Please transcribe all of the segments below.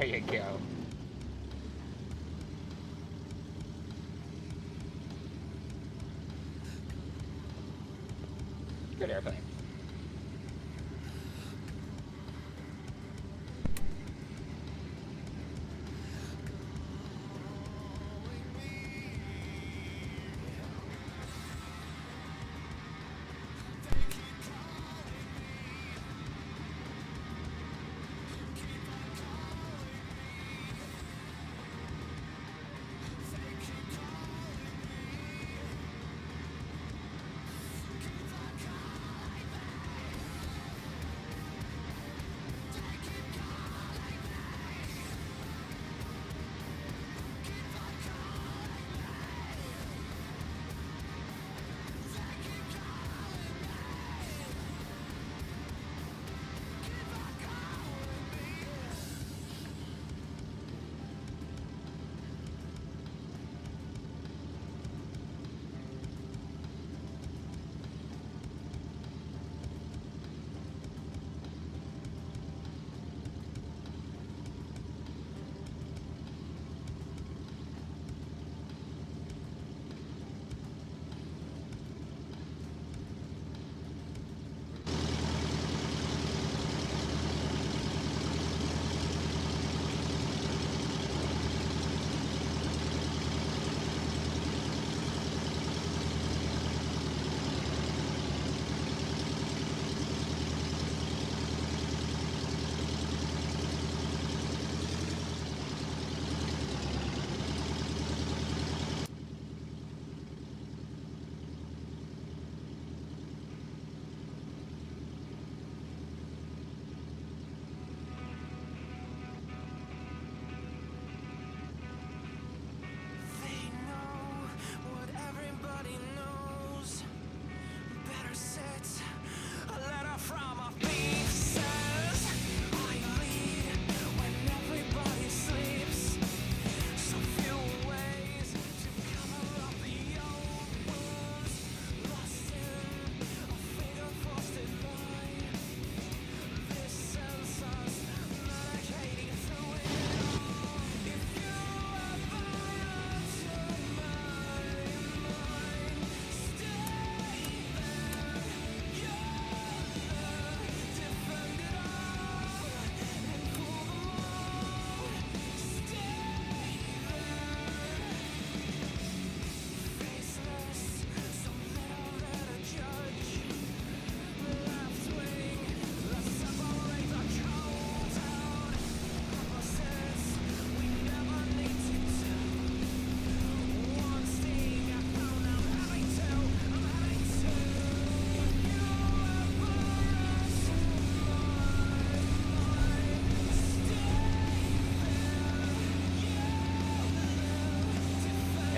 you go. Good airplane.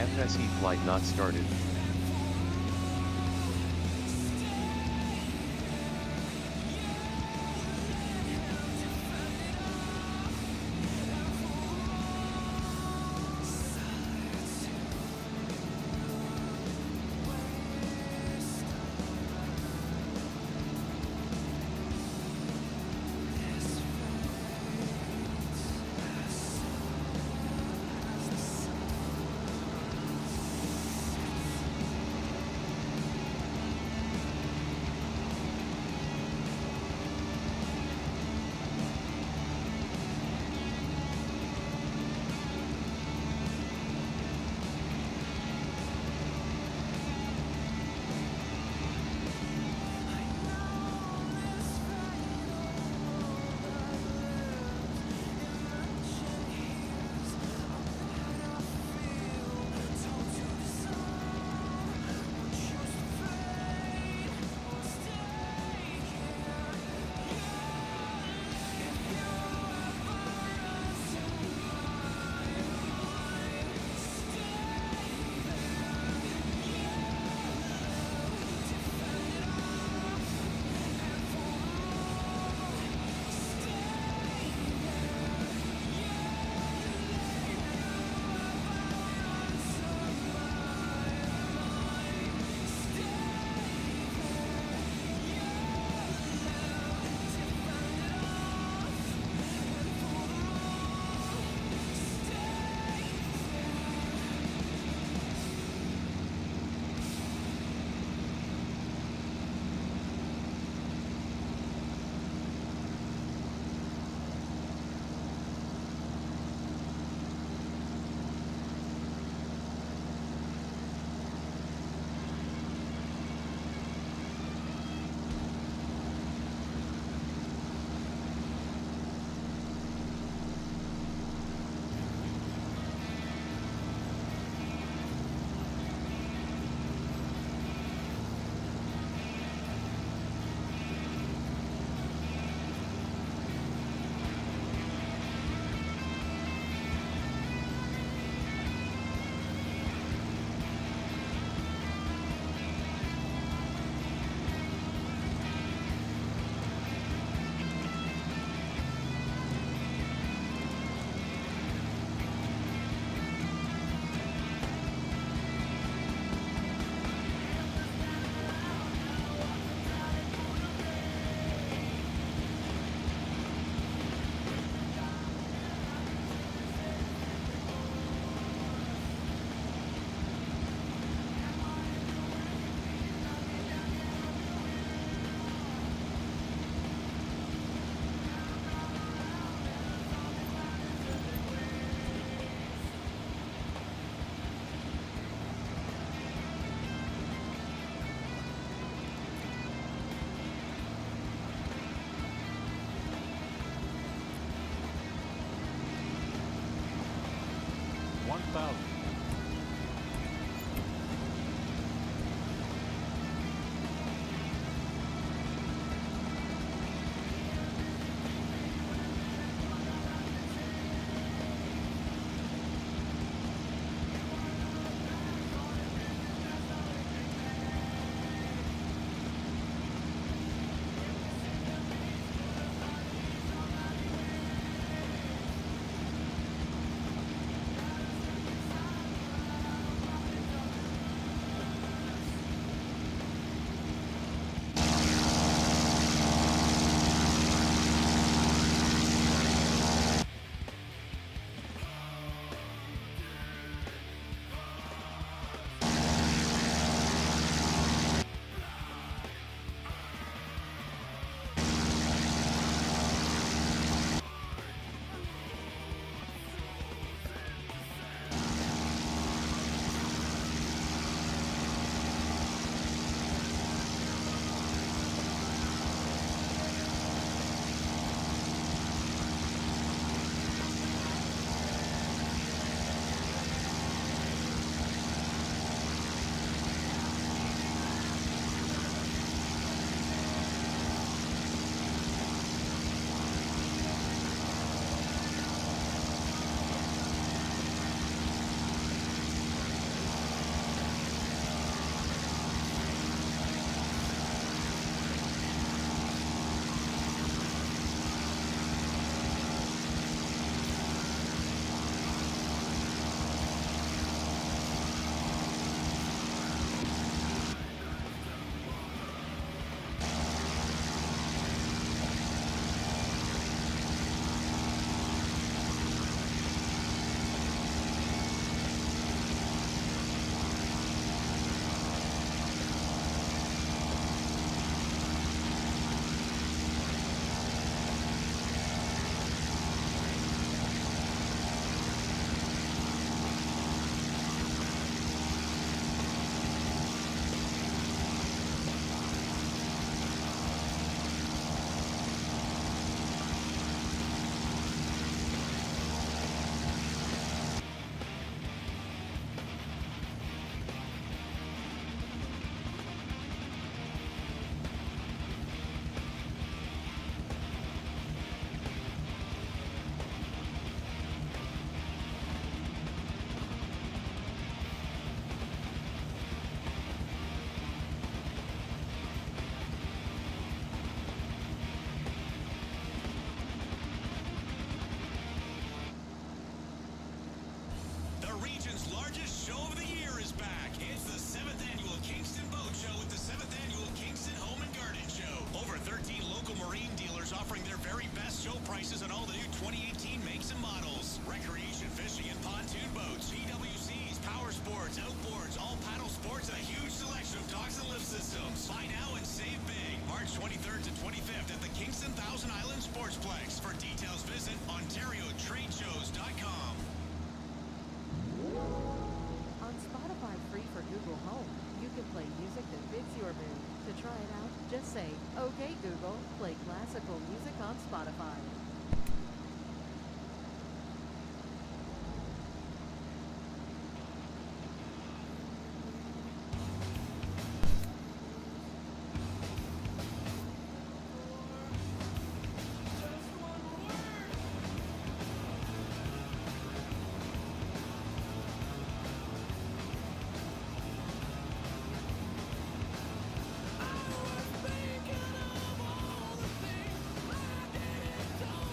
FSE flight not started. 1,000. prices on all the new 2018 makes and models. Recreation fishing and pontoon boats, PWCs, power sports, outboards, all paddle sports, and a huge selection of docks and lift systems. Buy now and save big. March 23rd to 25th at the Kingston Thousand Island Sportsplex. For details, visit OntarioTradeShows.com. On Spotify free for Google Home, you can play music that fits your mood. To try it out, just say, "Okay Google, play classical music on Spotify." Thinking of all the things I didn't do.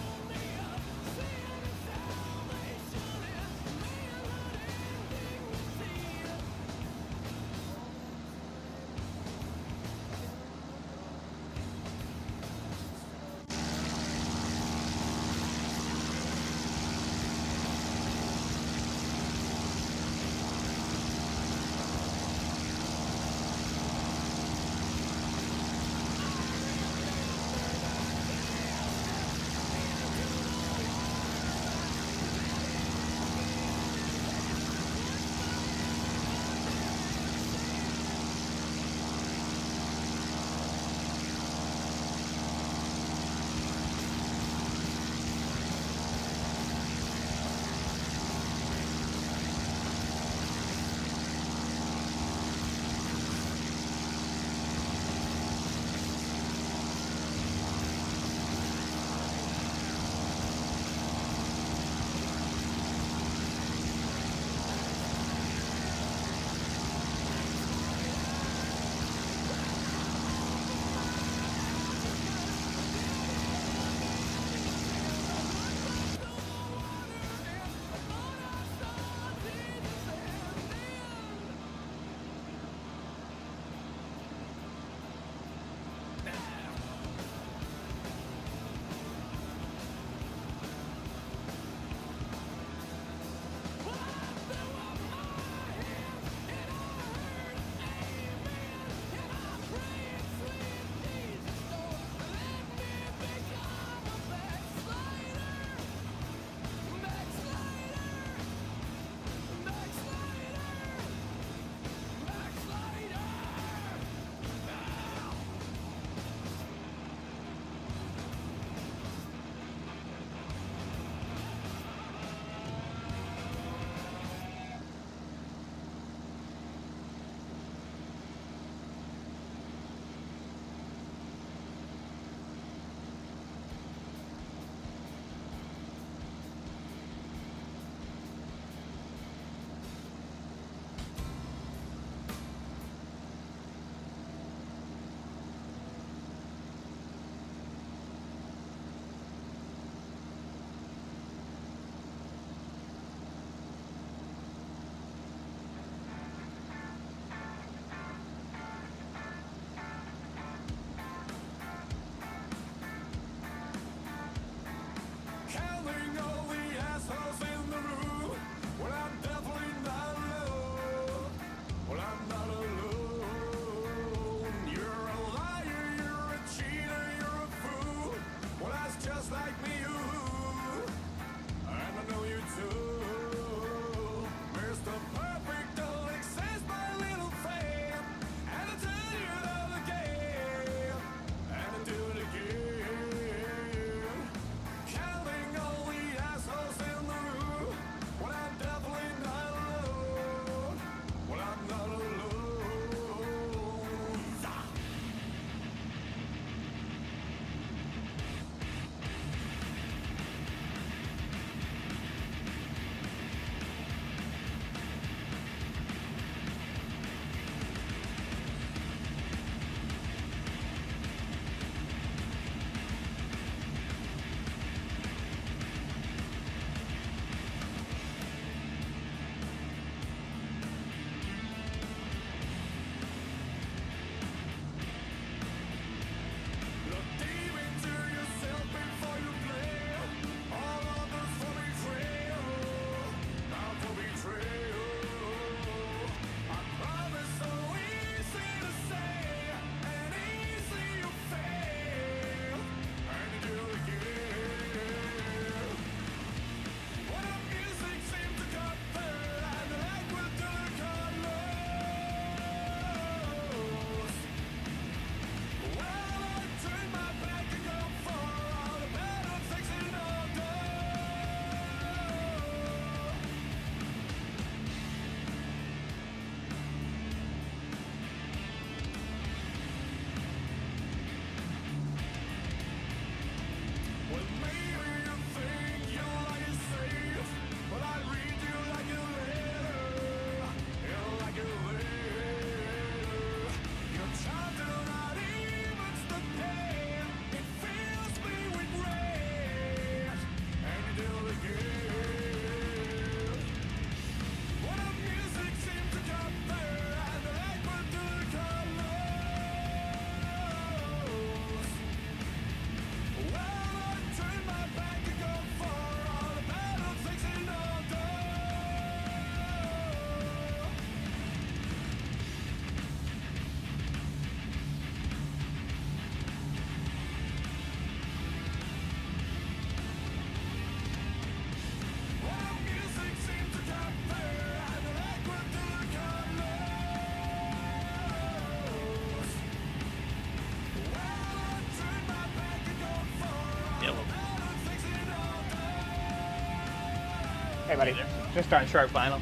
Hey, buddy. Just on short final.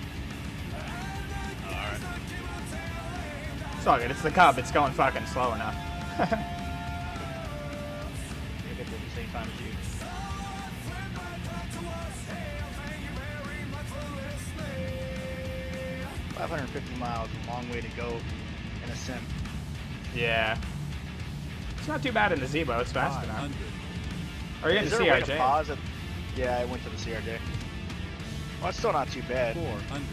Alright. It's all good. It's the Cub. It's going fucking slow enough. You'll get there at the same time as you. $550 miles, a long way to go in a sim. Yeah. It's not too bad in the Zebo. It's fast enough. Or you in Is the there a way to CRJ. pause it? Yeah, I went to the CRJ. Well, it's still not too bad. 400.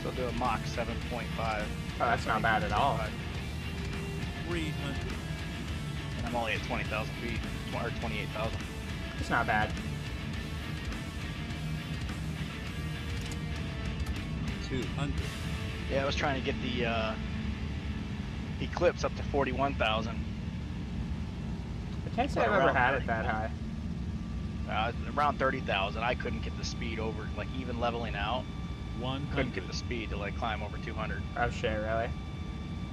Still doing Mach 7.5. Oh, that's not bad at all. 300. And I'm only at 20,000 feet, or 28,000. It's not bad. 200. Yeah, I was trying to get the Eclipse up to 41,000. I can't say I've ever had it that high. Around 30,000. I couldn't get the speed over, like even leveling out. 100. Couldn't get the speed to like climb over 200. Oh shit, really?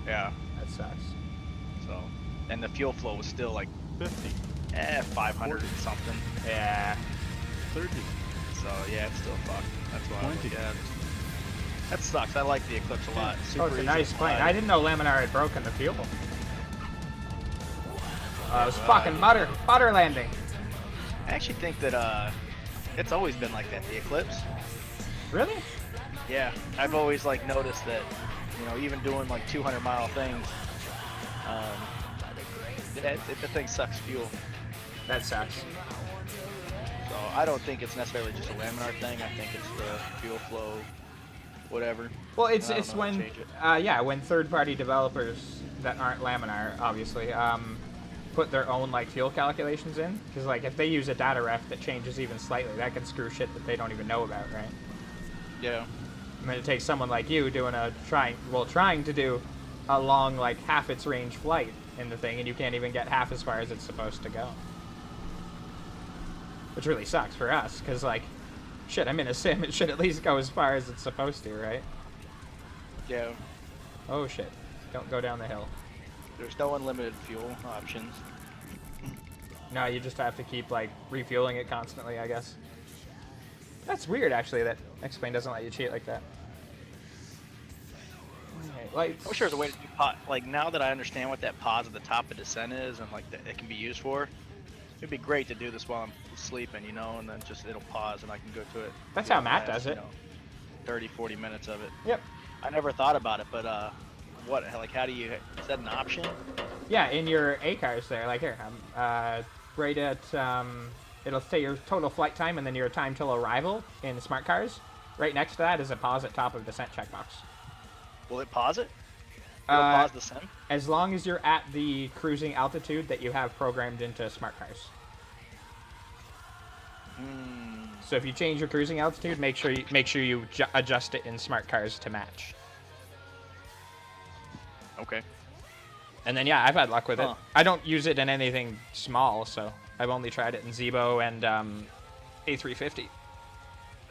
Yeah. That sucks. So, and the fuel flow was still like 50. 500 and something. Yeah. 30. So yeah, it's still fucked. That's why I was 20. like, yeah, that sucks. I like the Eclipse a lot. Super Oh, it's a easy nice to plane. fly. I didn't know Laminar had broken the fuel. It was well, fucking butter landing. I actually think that it's always been like that, the Eclipse. Really? Yeah, I've always like noticed that, you know, even doing like 200-mile things, the thing sucks fuel. That sucks. So I don't think it's necessarily just a laminar thing. I think it's the fuel flow, whatever. Well, it's I don't know how to when change it. yeah, when third-party developers that aren't Laminar, obviously, put their own like fuel calculations in, because like if they use a data ref that changes even slightly, that can screw shit that they don't even know about, right? Yeah. I mean, it takes someone like you doing trying to do a long like half its range flight in the thing, and you can't even get half as far as it's supposed to go. Which really sucks for us, because like, shit, I'm in a sim, it should at least go as far as it's supposed to, right? Yeah. Oh shit, don't go down the hill. There's no unlimited fuel options. No, you just have to keep like refueling it constantly, I guess. That's weird, actually, that X-Plane doesn't let you cheat like that. Okay, lights. I wish there was a way to do like now that I understand what that pause at the top of descent is and like that it can be used for. It'd be great to do this while I'm sleeping, you know, and then just it'll pause and I can go to it. That's how Matt does it. You know, 30, 40 minutes of it. Yep. I never thought about it, but how do you, is that an option? Yeah, in your A cars there, like here, right at, it'll say your total flight time and then your time till arrival in smart cars. Right next to that is a pause at top of descent checkbox. Will it pause it? Will it pause the sim? As long as you're at the cruising altitude that you have programmed into smart cars. So if you change your cruising altitude, make sure you adjust it in smart cars to match. Okay. And then yeah, I've had luck with it. Huh. I don't use it in anything small, so I've only tried it in Zebo and A350.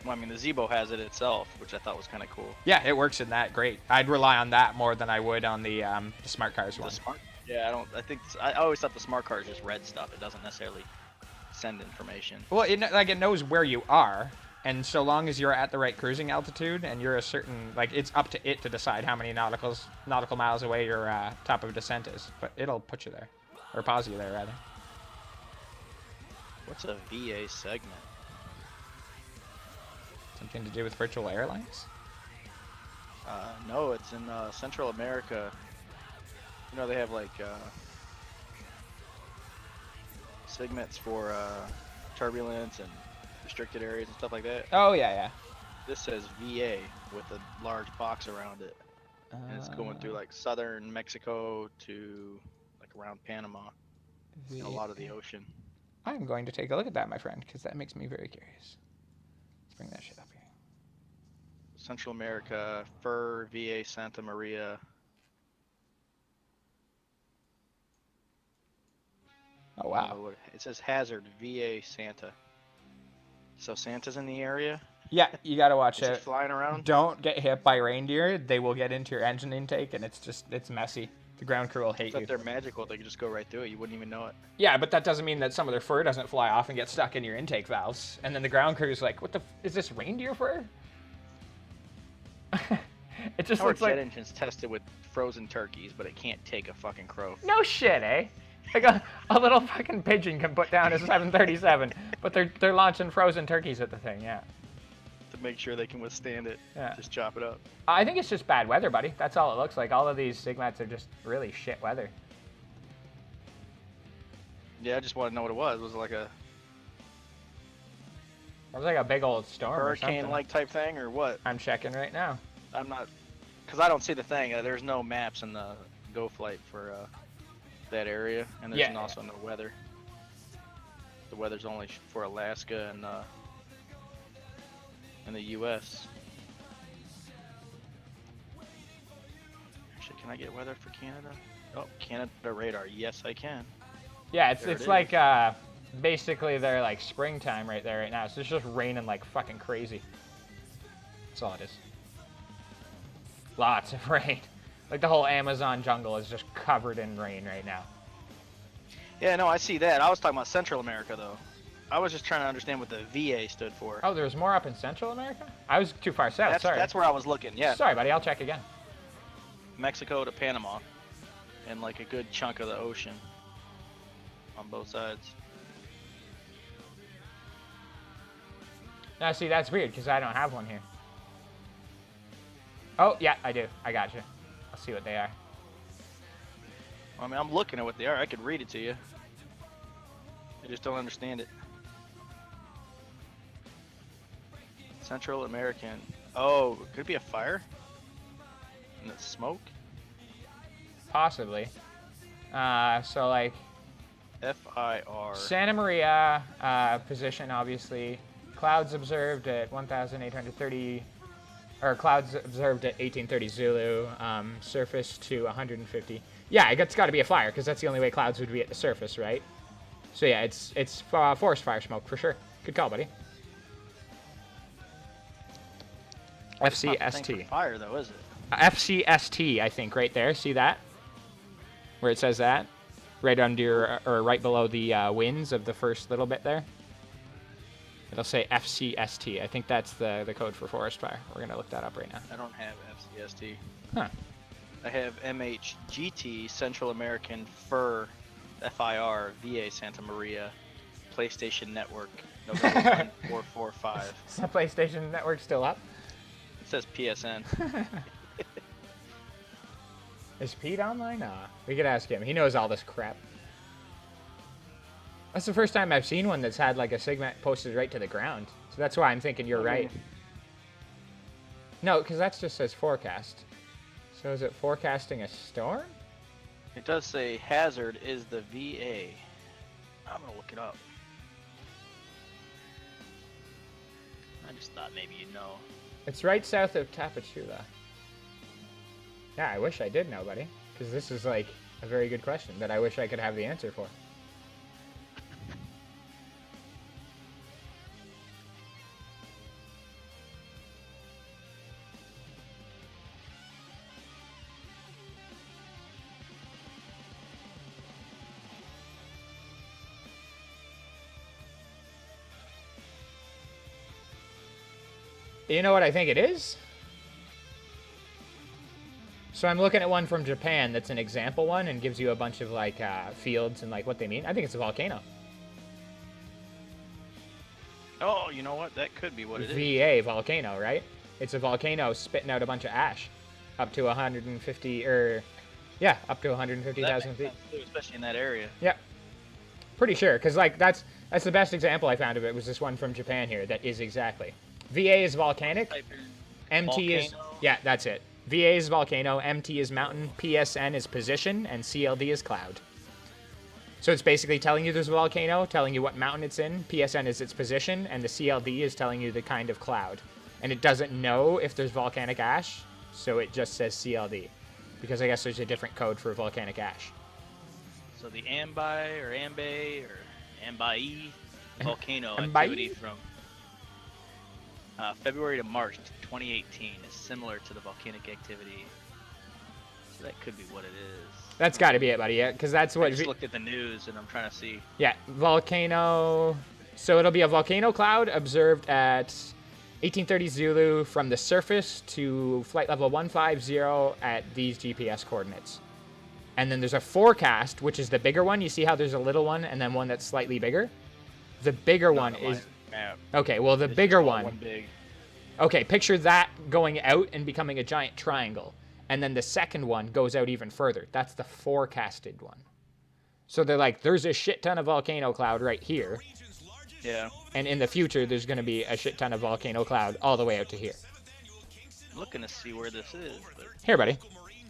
Well, I mean, the Zebo has it itself, which I thought was kind of cool. Yeah, it works in that great. I'd rely on that more than I would on the smart cars one. The smart? Yeah, I always thought the smart car just read stuff. It doesn't necessarily send information. Well, it knows where you are, and so long as you're at the right cruising altitude and you're a certain, like, it's up to it to decide how many nautical miles away your top of descent is. But it'll put you there, or pause you there rather. What's a VA segment? Something to do with virtual airlines? No, it's in Central America. You know, they have like segments for turbulence and restricted areas and stuff like that. Oh yeah, yeah. This says VA with a large box around it. And it's going through like southern Mexico to like around Panama and a lot of the ocean. I'm going to take a look at that, my friend, because that makes me very curious. Let's bring that shit up here. Central America, Fur, VA, Santa Maria. Oh wow. It says Hazard, VA, Santa. So Santa's in the area? Yeah, you gotta watch Is it. he flying around? Don't get hit by reindeer. They will get into your engine intake, and it's messy. The ground crew will hate Except you. they're magical. They can just go right through it. You wouldn't even know it. Yeah, but that doesn't mean that some of their fur doesn't fly off and get stuck in your intake valves. And then the ground crew's like, what the is this reindeer fur? It just Our looks jet like... engine's tested with frozen turkeys, but it can't take a fucking crow. No shit, eh? Like a little fucking pigeon can put down a 737, but they're launching frozen turkeys at the thing, yeah. To make sure they can withstand it. Yeah. Just chop it up. I think it's just bad weather, buddy. That's all it looks like. All of these Sigmats are just really shit weather. Yeah, I just want to know what it was. Was it like a It was like a big old storm or something. hurricane-like type thing, or what? I'm checking right now. I'm not, because I don't see the thing. There's no maps in the Go Flight for that area, and there's Yeah, also no weather. The weather's only for Alaska and the U.S. Actually, can I get weather for Canada? Oh, Canada radar. Yes, I can. Yeah, There it's it like basically they're like springtime right there right now. So it's just raining like fucking crazy. That's all it is. Lots of rain. Like the whole Amazon jungle is just covered in rain right now. Yeah, no, I see that. I was talking about Central America, though. I was just trying to understand what the VA stood for. Oh, there's more up in Central America? I was too far south, sorry. That's where I was looking, yeah. Sorry, buddy, I'll check again. Mexico to Panama, and like a good chunk of the ocean on both sides. Now, see, that's weird, because I don't have one here. Oh, yeah, I do. I got you. I'll see what they are. I mean, I'm looking at what they are. I could read it to you. I just don't understand it. Central American. Oh, could it be a fire? And it's smoke? Possibly. So, like, F-I-R. Santa Maria position, obviously. Clouds observed at 1,830, or clouds observed at 1830 Zulu. Surface to 150. Yeah, it's got to be a fire, because that's the only way clouds would be at the surface, right? So yeah, it's forest fire smoke for sure. Good call, buddy. It's not the thing FCST. for fire, though, is it? FCST, I think, right there. See that? Where it says that? Right under, or right below the winds of the first little bit there. It'll say FCST. I think that's the code for forest fire. We're going to look that up right now. I don't have FCST. Huh. I have MHGT, Central American Fur, FIR, VA Santa Maria, PlayStation Network, November 1445. Is the PlayStation Network still up? It says PSN. Is Pete online? Nah. We could ask him. He knows all this crap. That's the first time I've seen one that's had like a segment posted right to the ground. So that's why I'm thinking you're right. No, because that just says forecast. So is it forecasting a storm? It does say hazard is the VA. I'm gonna look it up. I just thought maybe you'd know. It's right south of Tapachula. Yeah, I wish I did know, buddy. Because this is like a very good question that I wish I could have the answer for. You know what I think it is? So I'm looking at one from Japan that's an example one and gives you a bunch of like fields and like what they mean. I think it's a volcano. Oh, you know what? That could be what it is. VA volcano, right? It's a volcano spitting out a bunch of ash, up to 150 or yeah, up to 150,000 feet. Sense too, especially in that area. Yeah, pretty sure because like that's the best example I found of it was this one from Japan here that is exactly. VA is volcanic. Type in MT is volcano. yeah, that's it. VA is volcano, MT is mountain, PSN is position, and CLD is cloud. So it's basically telling you there's a volcano, telling you what mountain it's in, PSN is its position, and the CLD is telling you the kind of cloud. And it doesn't know if there's volcanic ash, so it just says CLD. Because I guess there's a different code for volcanic ash. So the Ambai or Ambay or Ambai volcano Ambai? activity from February to March 2018 is similar to the volcanic activity That could be what it is. That's got to be it, buddy. Yeah, because that's I what. just looked at the news and I'm trying to see. Yeah, volcano. So it'll be a volcano cloud observed at 1830 Zulu from the surface to flight level 150 at these GPS coordinates. And then there's a forecast, which is the bigger one. You see how there's a little one and then one that's slightly bigger? The bigger one is... Map. Okay, well, the It's bigger all one... big. Okay, picture that going out and becoming a giant triangle. And then the second one goes out even further. That's the forecasted one. So they're like, there's a shit ton of volcano cloud right here. Yeah. And in the future, there's going to be a shit ton of volcano cloud all the way out to here. I'm looking to see where this is. But... Here, buddy.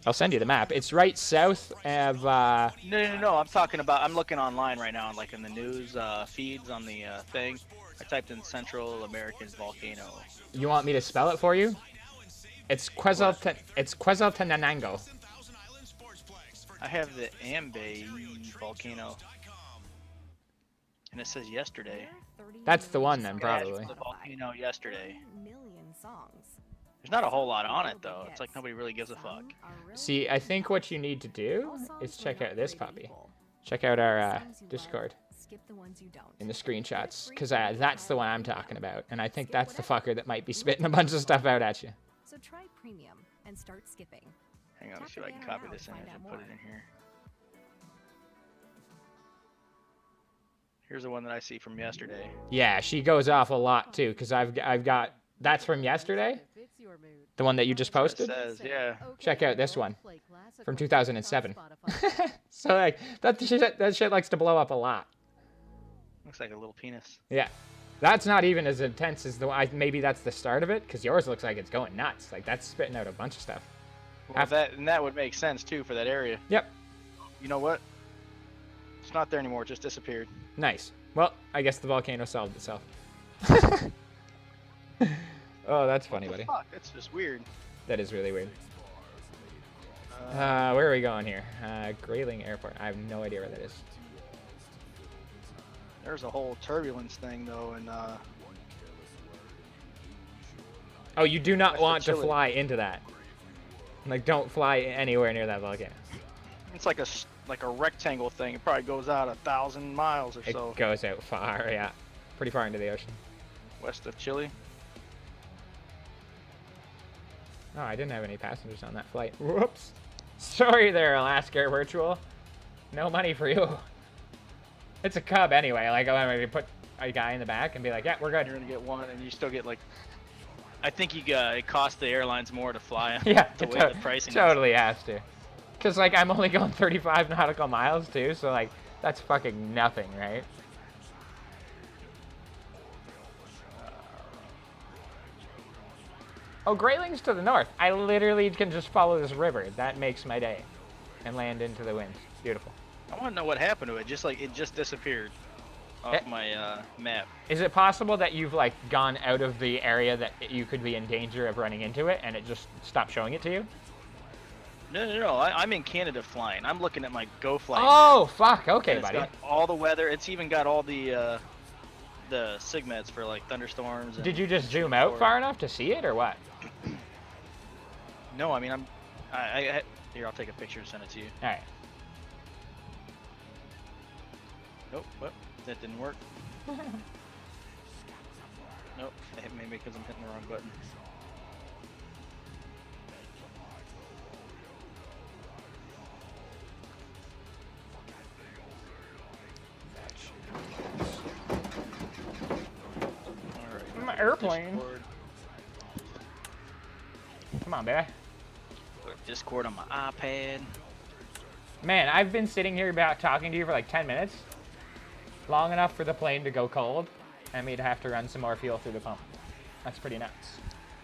I'll send you the map. It's right south of... No. I'm talking about... I'm looking online right now, like in the news feeds on the thing. I typed in Central American volcano. You want me to spell it for you? It's Quetzaltenango. I have the Ambe volcano. And it says yesterday. That's the one then, Yeah, probably. the volcano yesterday. Million songs. There's not a whole lot on it, though. It's like nobody really gives a fuck. See, I think what you need to do is check out this puppy. Check out our Discord Skip the ones you don't. in the screenshots, because that's the one I'm talking about. And I think that's the fucker that might be spitting a bunch of stuff out at you. So try premium and start skipping. Hang on, let's see if I can copy this image and put it in here. Here's the one that I see from yesterday. Yeah, she goes off a lot, too, because I've got... That's from yesterday? The one that you just It posted? says, yeah. Check out this one from 2007. So, like, that shit likes to blow up a lot. Looks like a little penis. Yeah. That's not even as intense as the one. Maybe that's the start of it, because yours looks like it's going nuts. Like, that's spitting out a bunch of stuff. Well, that would make sense, too, for that area. Yep. You know what? It's not there anymore. It just disappeared. Nice. Well, I guess the volcano solved itself. Oh, that's funny, buddy. Fuck, that's just weird. That is really weird. Where are we going here? Grayling Airport. I have no idea where that is. There's a whole turbulence thing, though, and Oh, you do not West of want to Chile. fly into that. Like, don't fly anywhere near that volcano. it's like a rectangle thing. It probably goes out 1,000 miles or It so goes out far, yeah. Pretty far into the ocean. west of Chile. Oh, I didn't have any passengers on that flight. Whoops. Sorry there, Alaskair Virtual. No money for you. It's a Cub anyway. Like, I'm going to put a guy in the back and be like, yeah, we're good. You're gonna get one, and you still get like. I think it costs the airlines more to fly. Yeah, the it way the pricing is. totally has to. Because, like, I'm only going 35 nautical miles, too, so, like, that's fucking nothing, right? Oh, Grayling's to the north. I literally can just follow this river. That makes my day. And land into the wind. Beautiful. I want to know what happened to it. Just like it just disappeared off my map. Is it possible that you've, like, gone out of the area that you could be in danger of running into it, and it just stopped showing it to you? No. I'm in Canada flying. I'm looking at my GoFly. Oh, fuck. Okay, and it's buddy. got all the weather. It's even got all the SIGMETs for like thunderstorms. And Did you just zoom out or- far enough to see it, or what? No, I mean here. I'll take a picture and send it to you. All right. Nope. Well, that didn't work. Nope. Maybe because I'm hitting the wrong button. Alright. My airplane. Discord. Come on, baby. Discord on my iPad. Man, I've been sitting here about talking to you for like 10 minutes. Long enough for the plane to go cold and me to have to run some more fuel through the pump. That's pretty nuts.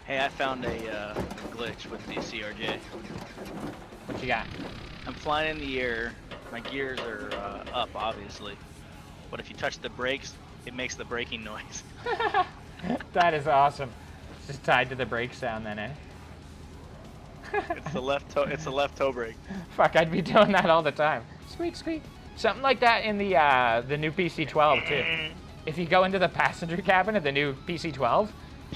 Hey, I found a glitch with the CRJ. What you got? I'm flying in the air. My gears are up, obviously. But if you touch the brakes, it makes the braking noise. That is awesome. It's just tied to the brake sound then, eh? It's the left toe. It's the left toe brake. Fuck, I'd be doing that all the time. Squeak, squeak. Something like that in the new PC-12 too. If you go into the passenger cabin of the new PC-12,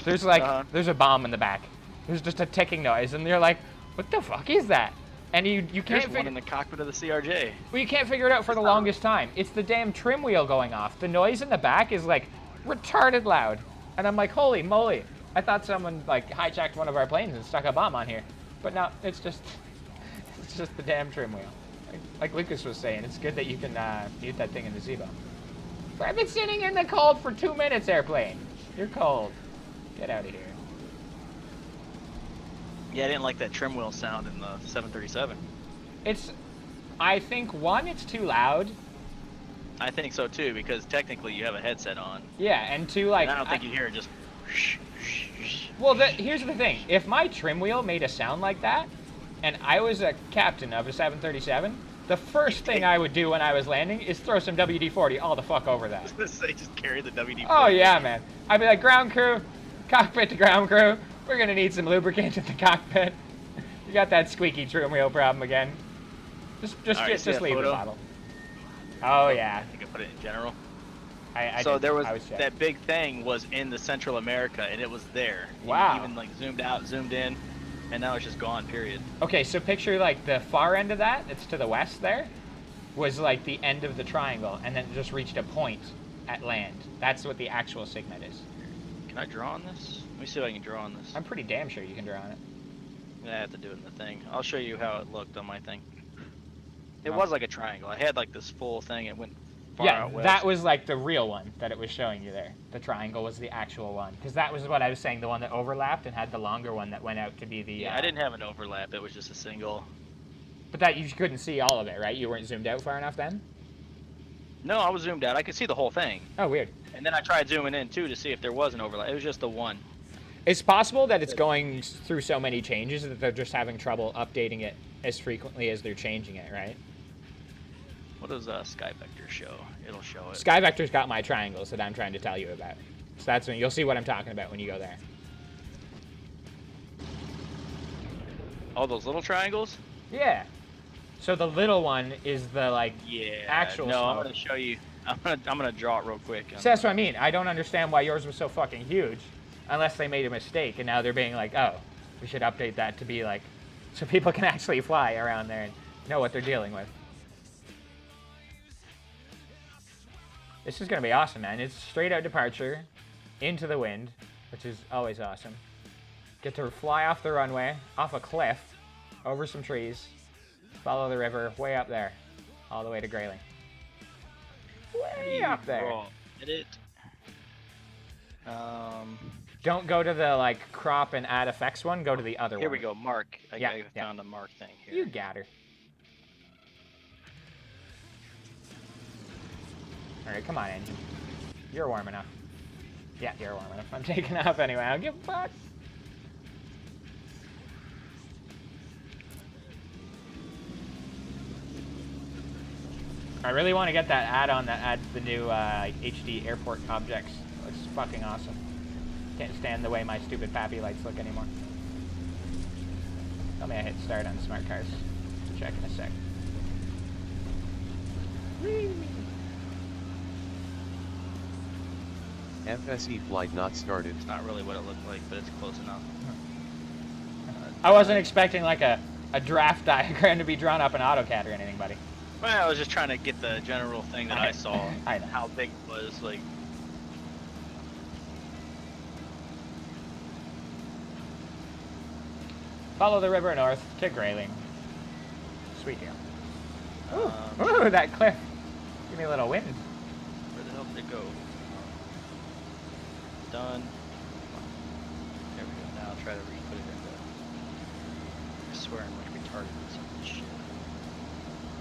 there's like there's a bomb in the back. There's just a ticking noise, and you're like, what the fuck is that? And you can't There's one in the cockpit of the CRJ. well, you can't figure it out for the longest time. It's the damn trim wheel going off. The noise in the back is like retarded loud. And I'm like, holy moly. I thought someone like hijacked one of our planes and stuck a bomb on here. But no, it's just the damn trim wheel. Like Lucas was saying, it's good that you can mute that thing in the Zibo. I've been sitting in the cold for 2 minutes, airplane. You're cold. Get out of here. Yeah, I didn't like that trim wheel sound in the 737. I think, one, it's too loud. I think so too, because technically you have a headset on. Yeah, and two, like... And I don't think you hear it just... Well, here's the thing. If my trim wheel made a sound like that, and I was a captain of a 737, the first thing I would do when I was landing is throw some WD-40 all the fuck over that. They just carry the WD-40. Oh, yeah, man. I'd be like, ground crew, cockpit to ground crew, we're going to need some lubricant in the cockpit. You got that squeaky trim wheel problem again. Just leave the bottle. Oh, yeah. You can put it in general. There was that big thing was in the Central America, and it was there. Wow. You even like zoomed out, zoomed in, and now it's just gone, period. Okay, so picture like the far end of that, it's to the west there, was like the end of the triangle, and then it just reached a point at land. That's what the actual segment is. Can I draw on this? Let me see if I can draw on this. I'm pretty damn sure you can draw on it. I have to do it in the thing. I'll show you how it looked on my thing. It was like a triangle. I had like this full thing. It went far out west. That was like the real one that it was showing you there. The triangle was the actual one. Because that was what I was saying, the one that overlapped and had the longer one that went out to be the... Yeah, I didn't have an overlap. It was just a single... But that you couldn't see all of it, right? You weren't zoomed out far enough then? No, I was zoomed out. I could see the whole thing. Oh, weird. And then I tried zooming in too to see if there was an overlap. It was just the one. It's possible that it's going through so many changes that they're just having trouble updating it as frequently as they're changing it, right? What does Sky Vector show? It'll show it. Sky Vector's got my triangles that I'm trying to tell you about. So that's when you'll see what I'm talking about when you go there. All those little triangles? Yeah. So the little one is the like actual No, I'm smoke. gonna show you. I'm gonna draw it real quick. So that's what I mean. I don't understand why yours was so fucking huge, unless they made a mistake and now they're being like, oh, we should update that to be like, so people can actually fly around there and know what they're dealing with. This is gonna be awesome, man. It's straight out departure, into the wind, which is always awesome. Get to fly off the runway, off a cliff, over some trees, follow the river, way up there, all the way to Grayling. Way up there. Edit. Don't go to the like crop and add effects one. Go to the other one. Here we go. Mark. I Yeah. found a mark thing here. You got her. All right, come on, engine. You're warm enough. Yeah, you're warm enough. I'm taking off anyway. I don't give a fuck. I really want to get that add-on that adds the new HD airport objects. It looks fucking awesome. Can't stand the way my stupid pappy lights look anymore. Tell me I hit start on smart cars. Check in a sec. Whee! FSE flight not started. It's not really what it looked like, but it's close enough. I wasn't expecting like a draft diagram to be drawn up in AutoCAD or anything, buddy. Well, I was just trying to get the general thing that I saw. I know. How big it was, like. Follow the river north to Grayling. Sweet deal. Ooh, ooh, that cliff. Give me a little wind. Where the hell did it go? Done. There we go. Now I'll try to re-put it in the... I swear I'm like retarded with some of this shit.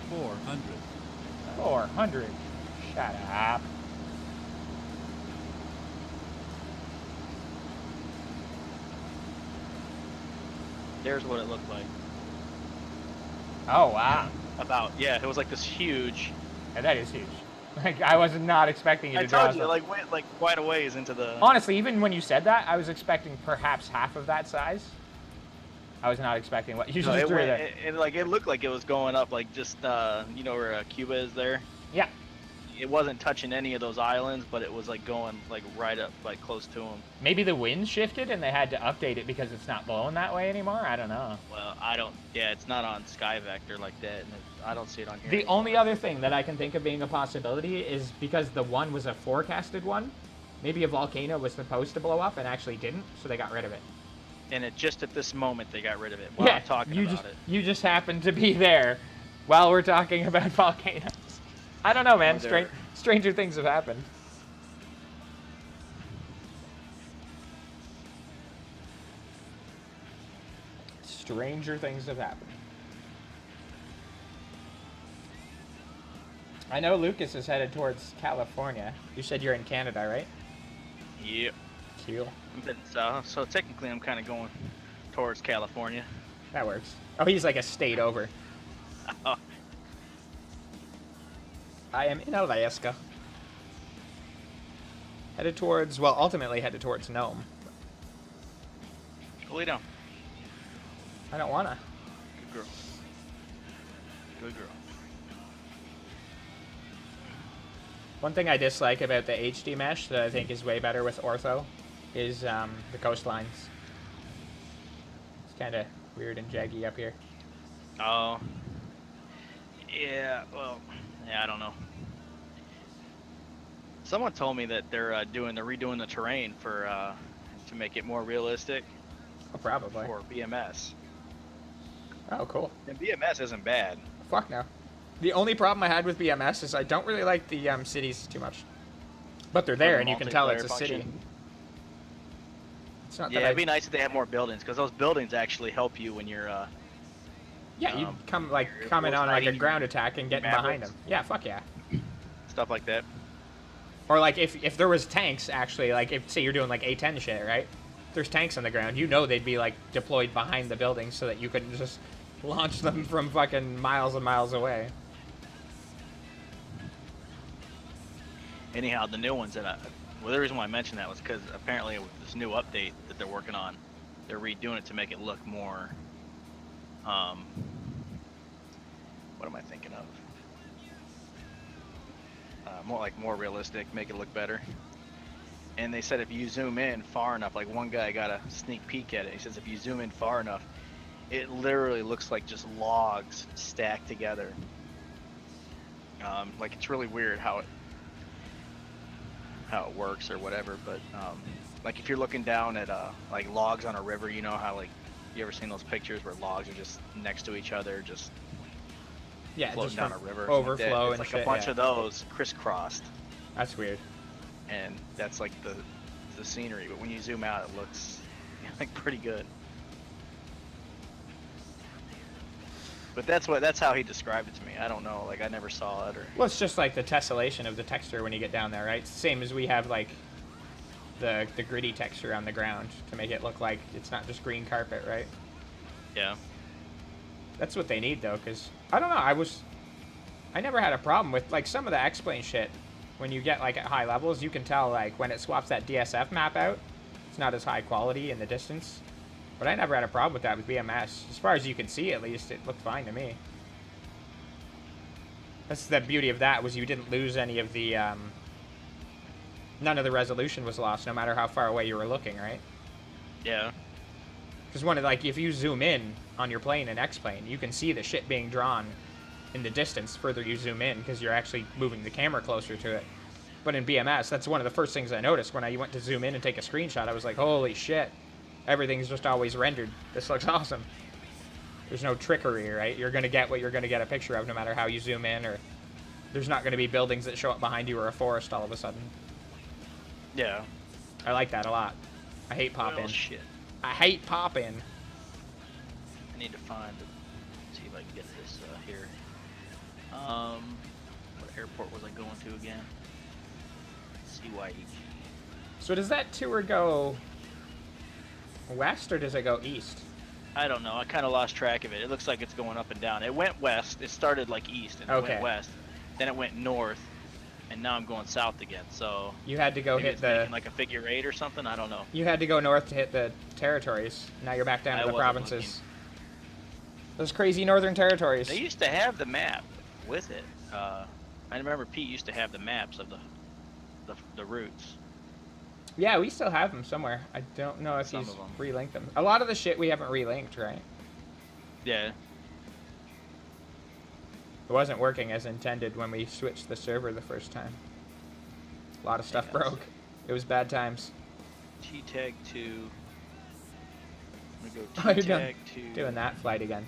400. 400. Shut up. There's what it looked like. Oh, wow. Yeah, it was like this huge... Yeah, that is huge. Like, I was not expecting you I to draw told you, something. like, went like quite a ways into the... Honestly, even when you said that, I was expecting perhaps half of that size. I was not expecting what you No, just it, drew went, there. it looked like it was going up, like, just, you know where Cuba is there? Yeah. it wasn't touching any of those islands, but it was like going like right up, like close to them. Maybe the wind shifted and they had to update it because it's not blowing that way anymore. I don't know. Well, I don't. Yeah, it's not on Sky Vector like that, and I don't see it on here. The anymore. only other thing that I can think of being a possibility is because the one was a forecasted one. Maybe a volcano was supposed to blow up and actually didn't, so they got rid of it. And it just at this moment they got rid of it. While I'm talking about it. You just happened to be there while we're talking about volcanoes. I don't know, man. Stranger things have happened. Stranger things have happened. I know Lucas is headed towards California. You said you're in Canada, right? Yep. Cool. I'm heading south, so technically I'm kind of going towards California. That works. Oh, he's like a state over. Oh. I am in Alaska. Headed towards, well, ultimately headed towards Nome. Go lay down. I don't wanna. Good girl. Good girl. One thing I dislike about the HD mesh that I think is way better with ortho is the coastlines. It's kind of weird and jaggy up here. Oh. Yeah, well, yeah, I don't know. Someone told me that they're redoing the terrain for to make it more realistic Oh, probably. for BMS. Oh, cool. And BMS isn't bad. Fuck no. The only problem I had with BMS is I don't really like the cities too much. But they're there, the and you can tell it's a multiplayer city. function. It's not Yeah, that it'd be nice if they had more buildings, because those buildings actually help you when you're Yeah, you come like you're coming on like a fighting ground attack and getting behind Mavericks. them. Yeah, fuck yeah. stuff like that. Or like if there was tanks actually, like if say you're doing like A10 shit, right? If there's tanks on the ground, you know they'd be like deployed behind the buildings so that you couldn't just launch them from fucking miles and miles away. Anyhow, the new ones well, the reason why I mentioned that was because apparently with this new update that they're working on, they're redoing it to make it look more, what am I thinking of? More realistic, make it look better. And they said if you zoom in far enough, like one guy got a sneak peek at it. He says if you zoom in far enough, it literally looks like just logs stacked together. Like it's really weird how it works or whatever, but like if you're looking down at like logs on a river, you know how like you ever seen those pictures where logs are just next to each other, just Yeah, floating just down a river, overflow it's and like shit. a bunch Yeah. of those crisscrossed, That's weird. and that's like the scenery. But when you zoom out, it looks like pretty good. But that's how he described it to me. I don't know, like I never saw it or. Well, it's just like the tessellation of the texture when you get down there, right? It's the same as we have like the gritty texture on the ground to make it look like it's not just green carpet, right? Yeah. That's what they need though, because I don't know. I never had a problem with like some of the X-Plane shit. When you get like at high levels, you can tell like when it swaps that DSF map out, it's not as high quality in the distance. But I never had a problem with that with BMS. As far as you could see, at least, it looked fine to me. That's the beauty of that, was you didn't lose any of the, none of the resolution was lost, no matter how far away you were looking, right? Yeah. Because like, if you zoom in on your plane in X-Plane, you can see the shit being drawn in the distance further you zoom in, because you're actually moving the camera closer to it. But in BMS, that's one of the first things I noticed when I went to zoom in and take a screenshot. I was like, holy shit. Everything's just always rendered. This looks awesome. There's no trickery, right? You're going to get what you're going to get a picture of no matter how you zoom in, or there's not going to be buildings that show up behind you or a forest all of a sudden. Yeah. I like that a lot. I hate pop Well, in. shit. I hate pop in. I need to see if I can get this here. What airport was I going to again? CYE. So does that tour go west or does it go east? I don't know. I kind of lost track of it. It looks like it's going up and down. It went west. It started like east and it Okay. went west. Then it went north, and now I'm going south again. So You had to go maybe hit it's the. making like a figure eight or something. I don't know. You had to go north to hit the territories. Now you're back down I to the wasn't provinces. looking. Those crazy northern territories. They used to have the map with it. I remember Pete used to have the maps of the routes. Yeah, we still have them somewhere. I don't know if Some he's of 'em. relinked them. A lot of the shit we haven't relinked, right? Yeah. It wasn't working as intended when we switched the server the first time. A lot of stuff Yes. broke. It was bad times. T-tag to. I'm gonna Oh, go you're T-tag to. Doing that flight again.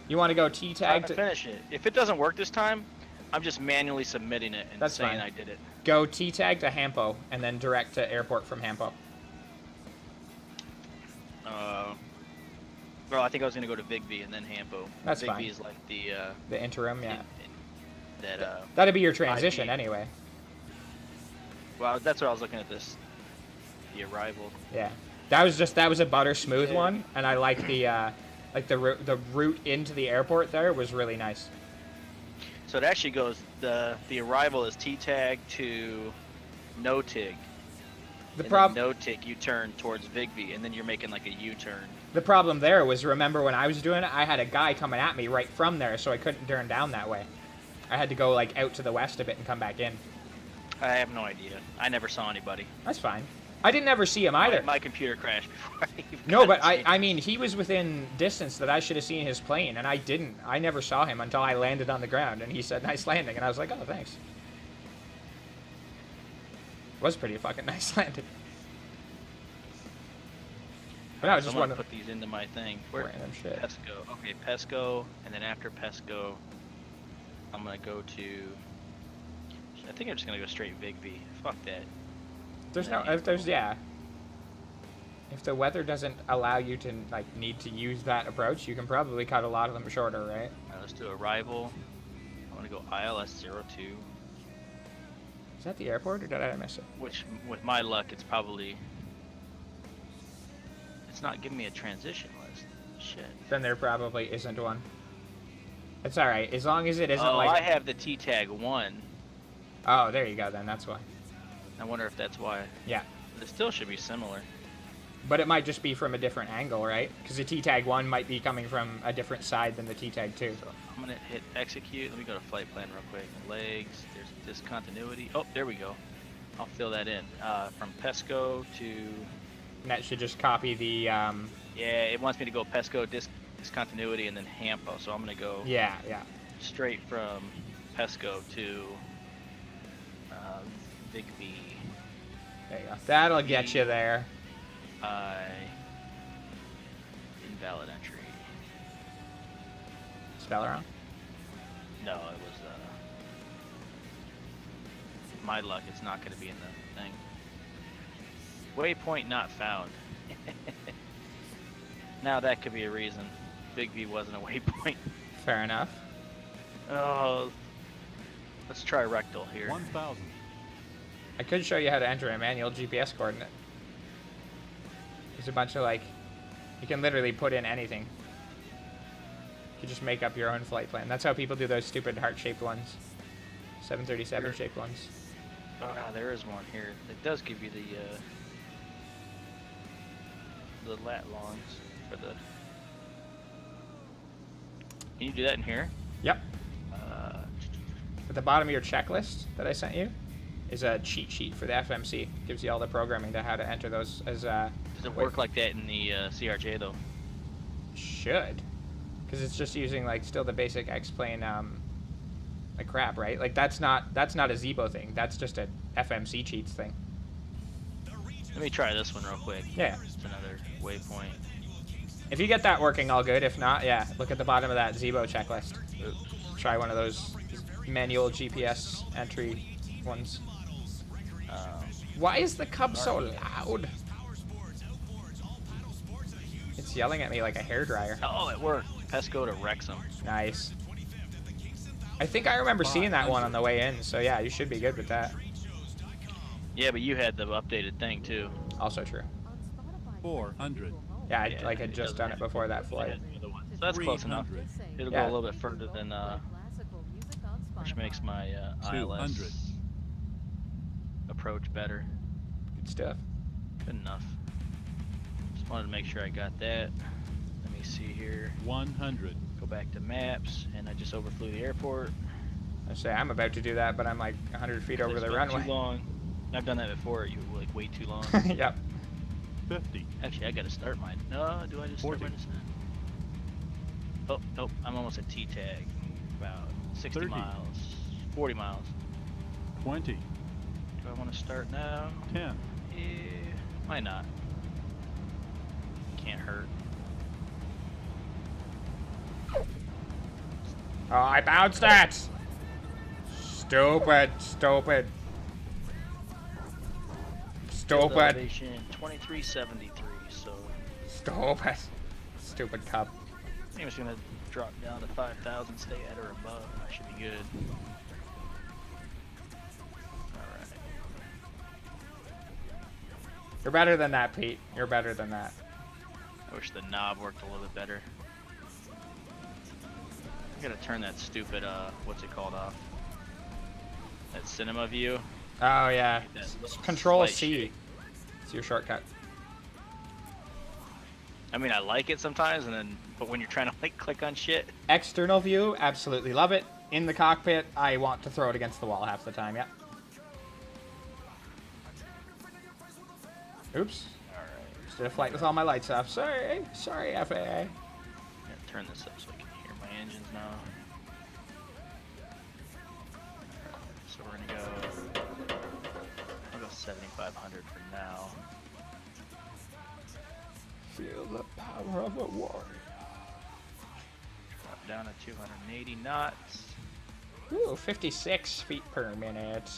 You want to go T-tag to... Finish it. If it doesn't work this time, I'm just manually submitting it and That's saying fine. I did it. Go T-tag to Hampo, and then direct to airport from Hampo. Well, I think I was gonna go to Vigby and then Hampo. That's Vigby fine. is like the The interim, yeah. that. That'd be your transition IP. anyway. Well, that's what I was looking at this. The arrival. Yeah. That was a butter smooth Yeah. one, and I like the route into the airport there was really nice. So it actually goes the arrival is T-tag to No-Tig. The And problem then No-Tig you turn towards Vigby and then you're making like a U-turn. The problem there was, remember when I was doing it, I had a guy coming at me right from there, so I couldn't turn down that way. I had to go like out to the west a bit and come back in. I have no idea. I never saw anybody. That's fine. I didn't ever see him either. My computer crashed before I even No, got but to see I mean, he was within distance that I should have seen his plane, and I didn't. I never saw him until I landed on the ground, and he said, "Nice landing," and I was like, "Oh, thanks." It was pretty fucking nice landing. But I was So just I'm gonna wondering. put these into my thing. Where Random shit. Pesco. Okay, Pesco, and then after Pesco, I'm gonna go to. I think I'm just gonna go straight Vigby. Fuck that. There's no, if there's, yeah. If the weather doesn't allow you to, like, need to use that approach, you can probably cut a lot of them shorter, right? Alright, let's do arrival. I'm gonna go ILS-02, Is that the airport, or did I miss it? which with my luck, it's probably. It's not giving me a transition list. Shit. Then there probably isn't one. It's alright, as long as it isn't Oh, like... I have the T-tag 1. Oh, there you go, then, that's why. I wonder if that's why. Yeah. But it still should be similar. But it might just be from a different angle, right? Because the T-Tag 1 might be coming from a different side than the T-Tag 2. So I'm gonna hit execute. Let me go to flight plan real quick. Legs. There's discontinuity. Oh, there we go. I'll fill that in. From Pesco to. And that should just copy the, Yeah, it wants me to go Pesco discontinuity and then Hampo. So I'm gonna go yeah. straight from Pesco to Vigby. There you go. That'll get you there. Invalid entry. Spell it wrong? No, it was my luck. It's not going to be in the thing. Waypoint not found. Now that could be a reason. Vigby wasn't a waypoint. Fair enough. Oh, let's try rectal here. 1,000. I could show you how to enter a manual GPS coordinate. There's a bunch of, like, you can literally put in anything. You can just make up your own flight plan. That's how people do those stupid heart-shaped ones. 737 shaped ones. Oh, there is one here. It does give you the lat longs for the. Can you do that in here? Yep. At the bottom of your checklist that I sent you is a cheat sheet for the FMC. Gives you all the programming to how to enter those as Does it work like that in the CRJ though? should, because it's just using like still the basic X-plane like crap, right? Like that's not a Zebo thing. That's just a FMC cheats thing. Let me try this one real quick. Yeah. It's another waypoint. If you get that working all good, if not, yeah, look at the bottom of that Zebo checklist. Try one of those manual GPS entry ones. Why is the Cub so loud? It's yelling at me like a hairdryer. Oh, it worked. Pesco to Wrexham. Nice. I think I remember seeing that one on the way in, so yeah, you should be good with that. Yeah, but you had the updated thing too. Also true. On Spotify, 400. Google Home. Yeah, I Yeah, like had it just doesn't done it before that flight. So that's close enough. 300. It'll Yeah. go a little bit further than Classical music on which makes Spotify. my 200. ILS approach better. Good stuff. Good enough. Just wanted to make sure I got that. Let me see here. 100. Go back to maps, and I just overflew the airport. I say I'm about to do that, but I'm like 100 feet over It's the been runway. Too long. I've done that before. You were like way too long. Yep. 50. Actually, I gotta start mine. No, do I just start 40. my descent? Oh, nope. I'm almost at T-tag. About 60 30. miles. 40 miles. 20. Do I want to start now? 10. Yeah, why not? Can't hurt. Oh, I bounced it! Stupid, stupid. Field Stupid, elevation 2373, so stupid. Stupid cub. I think I'm just gonna drop down to 5,000, stay at or above, and I should be good. Alright. You're better than that, Pete. You're better than that. I wish the knob worked a little bit better. I gotta turn that stupid, what's it called off? That cinema view. Oh, yeah. That little Control slight C. shake. It's your shortcut. I mean, I like it sometimes, but when you're trying to like click on shit, External view, absolutely love it. In the cockpit, I want to throw it against the wall half the time, yep. Oops. alright. Just did a flight with all my lights off. Sorry. Sorry, FAA. I'm gonna turn this up so I can hear my engines now. So we're gonna go. I'll go 7,500 for now. Feel the power of a warrior. Drop down to 280 knots. Ooh, 56 feet per minute.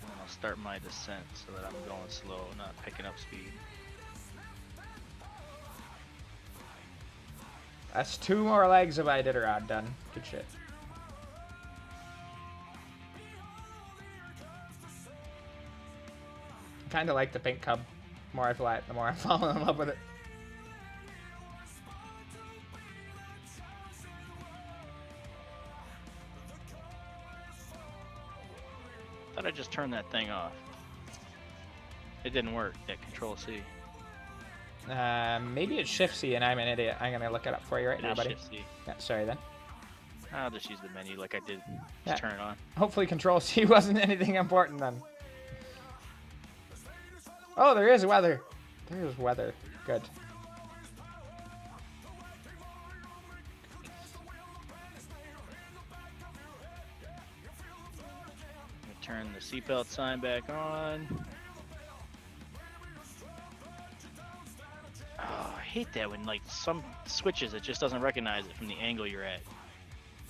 And then I'll start my descent so that I'm going slow, not picking up speed. That's 2 more legs of Iditarod done. Good shit. Kinda like the pink cub. The more I fly it, the more I'm falling in love with it. Thought I just turned that thing off. It didn't work, that Control C. Maybe it's Shift C and I'm an idiot. I'm gonna look it up for you right It now, is buddy. Shift C. Yeah, sorry then. I'll just use the menu like I did. Yeah. Just turn it on. Hopefully Control C wasn't anything important then. Oh, there is weather. There is weather. Good. Turn the seatbelt sign back on. Oh, I hate that when like some switches it just doesn't recognize it from the angle you're at.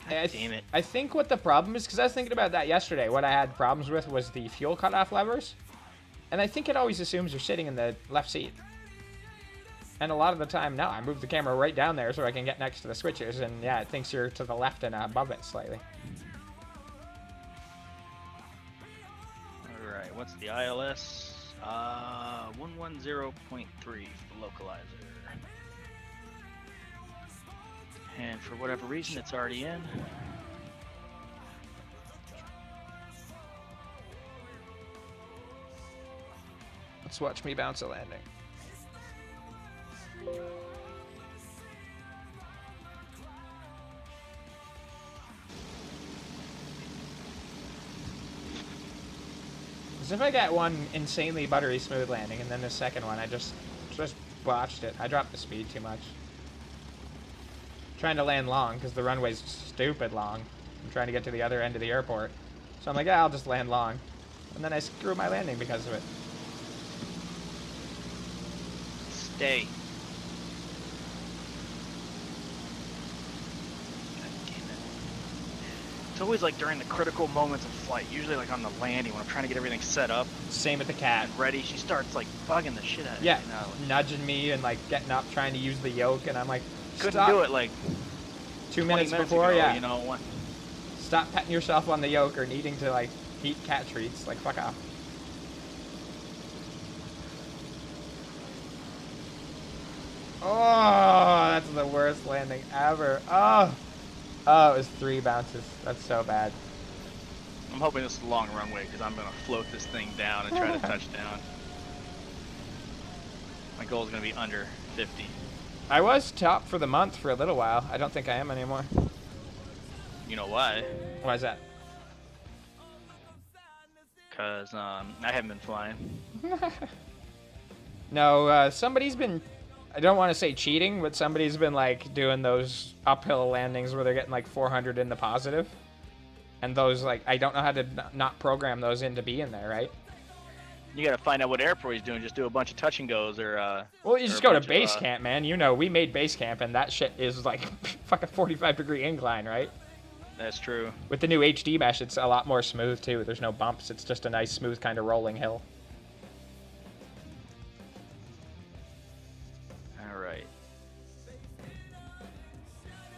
God damn it. I think what the problem is, because I was thinking about that yesterday, what I had problems with was the fuel cutoff levers. And I think it always assumes you're sitting in the left seat. And a lot of the time, no, I move the camera right down there so I can get next to the switches, and yeah, it thinks you're to the left and above it slightly. Alright, what's the ILS? 110.3 for the localizer. And for whatever reason, it's already in. Let's watch me bounce a landing. As if I got one insanely buttery smooth landing, and then the second one, I just botched it. I dropped the speed too much. Trying to land long, because the runway's stupid long. I'm trying to get to the other end of the airport. So I'm like, yeah, I'll just land long. And then I screw my landing because of it. Stay. God damn it. It's always like during the critical moments of flight, usually like on the landing when I'm trying to get everything set up Same with the cat. and ready, she starts like bugging the shit out of Yeah, me. Now, like, nudging me and like getting up, trying to use the yoke, and I'm like, couldn't stop. do it like 2 20 minutes minutes before, ago, yeah. you know what? Stop petting yourself on the yoke or needing to like eat cat treats. Like, fuck off. Oh, that's the worst landing ever. Oh, it was 3 bounces. That's so bad. I'm hoping this is a long runway because I'm gonna float this thing down and try to touch down. My goal is gonna be under 50. I was top for the month for a little while. I don't think I am anymore. You know why? Why is that? Because I haven't been flying. No, somebody's been, I don't want to say cheating, but somebody's been like doing those uphill landings where they're getting like 400 in the positive. And those, like, I don't know how to not program those in to be in there, right? You gotta find out what airport he's doing. Just do a bunch of touch and goes, or well, you or just a go to bunch of, base camp, man. You know, we made base camp, and that shit is like fucking 45-degree incline, right? That's true. With the new HD mesh, it's a lot more smooth too. There's no bumps. It's just a nice, smooth kind of rolling hill. All right.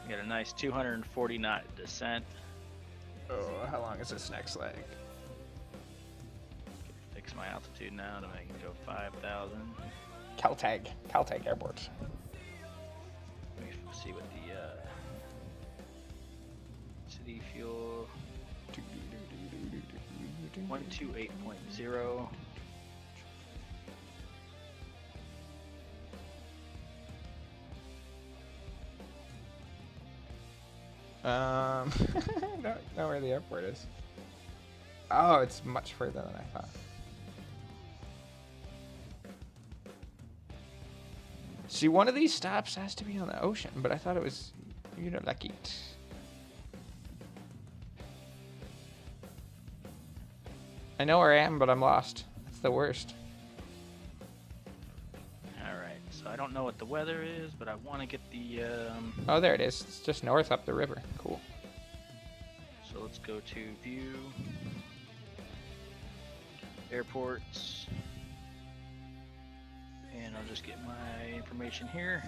You got a nice 240 knot descent. Oh, how long is this next leg? Fix my altitude now to make it go 5,000. Caltag airports. Let me see what the city fuel 128.0. Don't know where the airport is. Oh, it's much further than I thought. See, one of these stops has to be on the ocean, but I thought it was Unalakit. I know where I am, but I'm lost. That's the worst. Alright, so I don't know what the weather is, but I want to get the, Oh, there it is. It's just north up the river. Cool. so let's go to view, airports, and I'll just get my information here.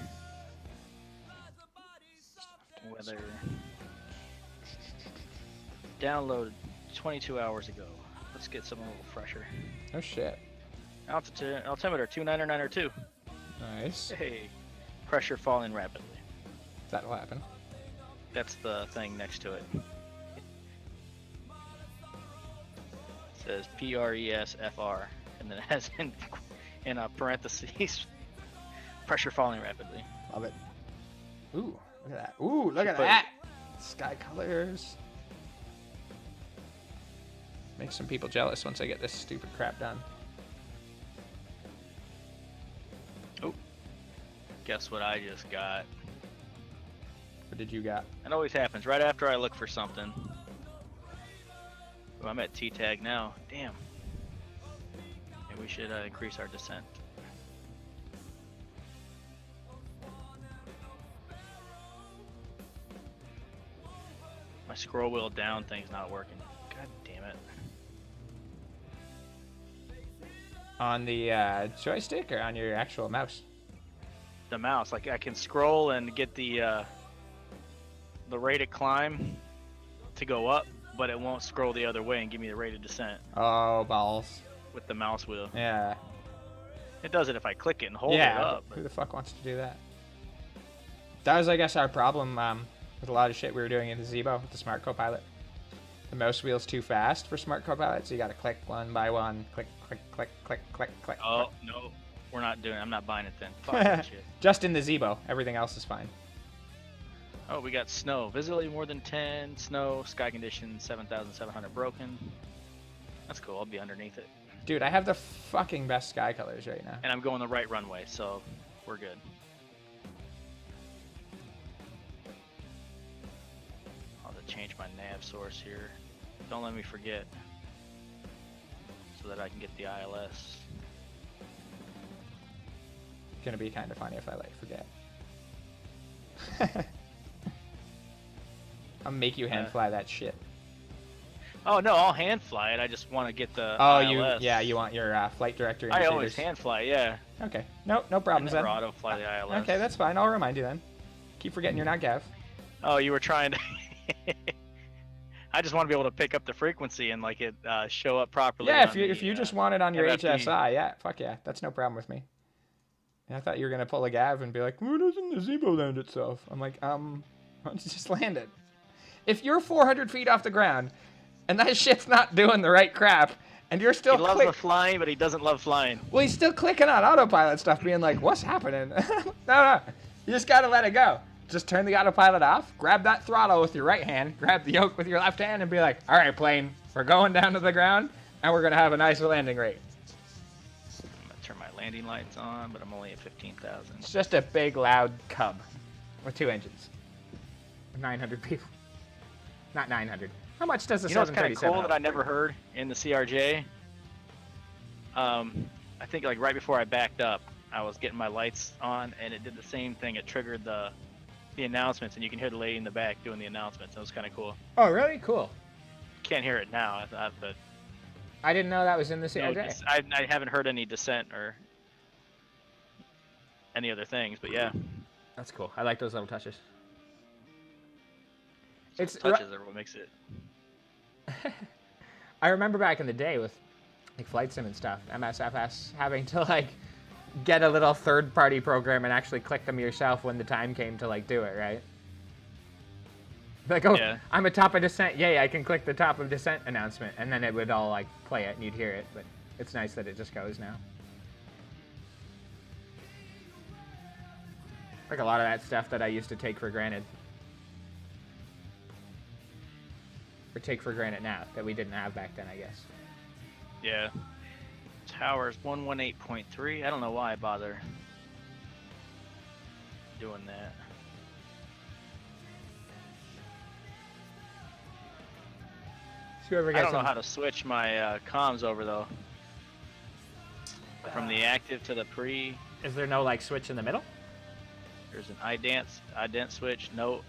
Weather downloaded 22 hours ago. Let's get something a little fresher. Oh, shit. Altimeter 29902. Nice. Hey, pressure falling rapidly. That'll happen. That's the thing next to it. It says PRESFR, and then it has in parentheses pressure falling rapidly. Love it. Ooh, look at that. Ooh, look at Put- that. Sky colors. Make some people jealous once I get this stupid crap done. Oh, guess what I just got? What did you got? It always happens right after I look for something. Oh, I'm at T-tag now. Damn. Maybe we should increase our descent. My scroll wheel down thing's not working. God damn it. On the joystick or on your actual mouse? The mouse, like I can scroll and get the rate of climb to go up, but it won't scroll the other way and give me the rate of descent Oh, balls. with the mouse wheel. Yeah. It does it if I click it and hold Yeah, it up. who the fuck wants to do that? That was, I guess, our problem with a lot of shit we were doing in the Zebo with the Smart Copilot. The mouse wheel's too fast for Smart Copilot, so you gotta click one by one. Click, click, click, click, click, click. Oh, no. We're not doing it. I'm not buying it then. Fuck that shit. Just in the Zebo. Everything else is fine. Oh, we got snow. Visibility more than 10. Snow. Sky conditions 7,700 broken. That's cool. I'll be underneath it. Dude, I have the fucking best sky colors right now. And I'm going the right runway, so we're good. I'll have to change my nav source here. Don't let me forget. So that I can get the ILS. It's gonna be kind of funny if I forget. I'll make you hand fly that shit. Oh no, I'll hand fly it. I just want to get the Oh, ILS. you want your flight director I indicators. always hand fly, yeah. Okay, no I problems never then. auto fly the ILS. Okay, that's fine. I'll remind you then. Keep forgetting you're not Gav. Oh, you were trying to. I just want to be able to pick up the frequency and like it show up properly. Yeah, on if you just want it on your MFD. HSI, yeah, fuck yeah, that's no problem with me. And I thought you were gonna pull a Gav and be like, "Why doesn't the Zebo land itself?" I'm like, why don't you just land it? If you're 400 feet off the ground and that shit's not doing the right crap, and you're still He loves the flying, but he doesn't love flying. well, he's still clicking on autopilot stuff, being like, "What's happening?" No, you just gotta let it go. just turn the autopilot off, grab that throttle with your right hand, grab the yoke with your left hand, and be like, all right, plane, we're going down to the ground, and we're going to have a nice landing rate. I'm gonna turn my landing lights on, but I'm only at 15,000. It's just a big, loud Cub with 2 engines. 900 people. Not 900. How much does the You know what's kind of 737 cool that I never heard in the CRJ? I think like right before I backed up, I was getting my lights on, and it did the same thing. It triggered the announcements, and you can hear the lady in the back doing the announcements. It was kind of cool. Oh, really? Cool. Can't hear it now, but I didn't know that was in the no, CRJ. I haven't heard any dissent or any other things. But yeah, That's cool. I like those little touches. It's touches are what makes it. I remember back in the day with like flight sim and stuff, MSFS having to like get a little third-party program and actually click them yourself when the time came to like do it, right? Like, oh, Yeah. I'm a top of descent. Yay, I can click the top of descent announcement, and then it would all like play it and you'd hear it. But it's nice that it just goes now. Like a lot of that stuff that I used to take for granted. Or take for granted now that we didn't have back then, I guess. Yeah. Towers 118.3. I don't know why I bother doing that. So whoever I gets don't know them- how to switch my comms over though. From the active to the pre. Is there no like switch in the middle? There's an ident switch. No.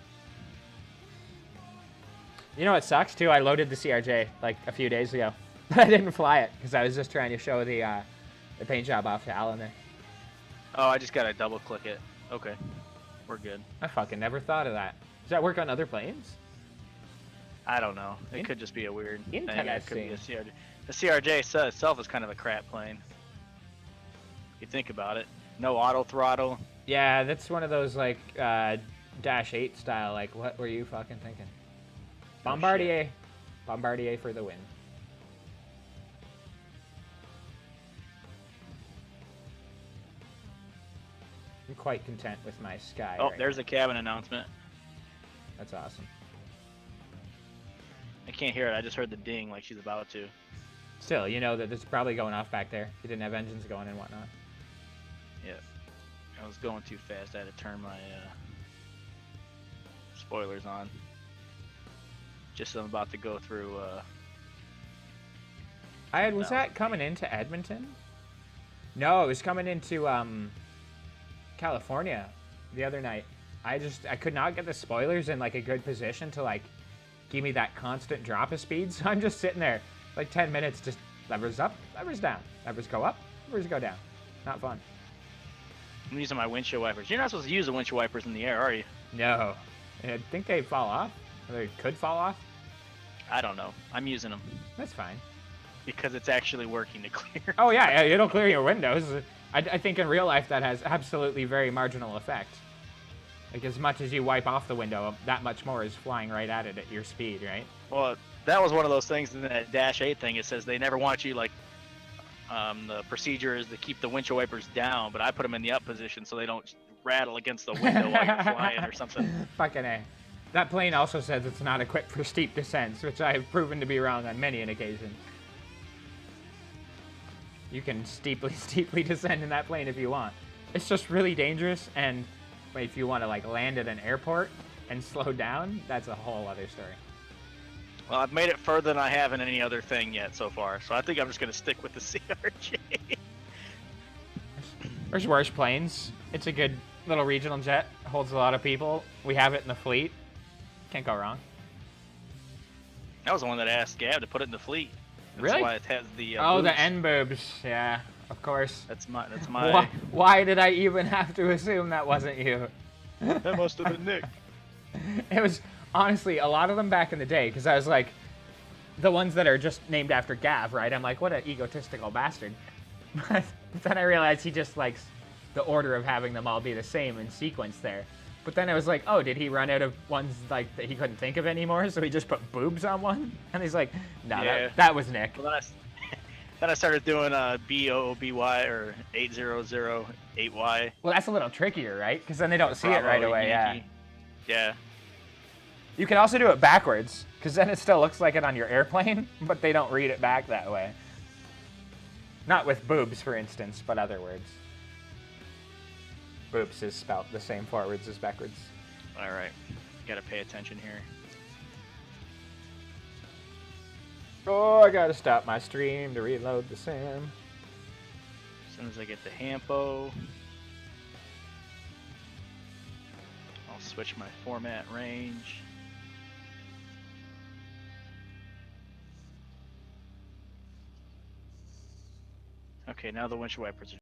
You know what sucks too? I loaded the CRJ like a few days ago, but I didn't fly it because I was just trying to show the paint job off to Alan there. Oh, I just gotta double click it. Okay, we're good. I fucking never thought of that. Does that work on other planes? I don't know. It could just be a weird thing. It could be a Interesting. CRJ. The CRJ itself is kind of a crap plane. You think about it. No auto throttle. Yeah, that's one of those like Dash 8 style. Like, what were you fucking thinking? Bombardier, Bombardier for the win. I'm quite content with my Sky. Oh, right there's now. a cabin announcement. That's awesome. I can't hear it. I just heard the ding like she's about to. Still, you know that it's probably going off back there. You didn't have engines going and whatnot. Yeah. I was going too fast. I had to turn my spoilers on. Just as I'm about to go through. Was that coming into Edmonton? No, it was coming into California the other night. I could not get the spoilers in like a good position to like give me that constant drop of speed. So I'm just sitting there like 10 minutes, just levers up, levers down, levers go up, levers go down. Not fun. I'm using my windshield wipers. You're not supposed to use the windshield wipers in the air, are you? No, I think they fall off. Or they could fall off. I don't know. I'm using them That's fine. because it's actually working to clear. Oh yeah, it'll clear your windows. I think in real life that has absolutely very marginal effect. Like as much as you wipe off the window, that much more is flying right at it at your speed, right? Well, that was one of those things in that Dash 8 thing. It says they never want you, like, the procedure is to keep the windshield wipers down, but I put them in the up position so they don't rattle against the window while you're flying or something. Fucking A. That plane also says it's not equipped for steep descents, which I have proven to be wrong on many an occasion. You can steeply descend in that plane if you want. It's just really dangerous, and if you want to like land at an airport and slow down, that's a whole other story. Well, I've made it further than I have in any other thing yet so far, so I think I'm just going to stick with the CRJ. There's worse planes. It's a good little regional jet. Holds a lot of people. We have it in the fleet. Can't go wrong. That was the one that asked Gab to put it in the fleet. That's Really? why it has the Oh, the boobs. end boobs. Yeah, of course. That's my. Why did I even have to assume that wasn't you? That must have been Nick. It was honestly a lot of them back in the day, because I was like, the ones that are just named after Gav, right? I'm like, what an egotistical bastard. But then I realized he just likes the order of having them all be the same in sequence there. But then I was like, oh, did he run out of ones like that he couldn't think of anymore? So he just put boobs on one? And he's like, no, Yeah. that was Nick. Well, then I started doing BOBY or 8008Y. Well, that's a little trickier, right? Because then they don't see it right Bravo, away. Yeah. Yankee. Yeah. You can also do it backwards, because then it still looks like it on your airplane, but they don't read it back that way. Not with boobs, for instance, but other words. Boobs is spelled the same forwards as backwards. All right. Gotta pay attention here. Oh, I gotta stop my stream to reload the sim. As soon as I get the Hampo, I'll switch my format range. Okay, now the windshield wipers are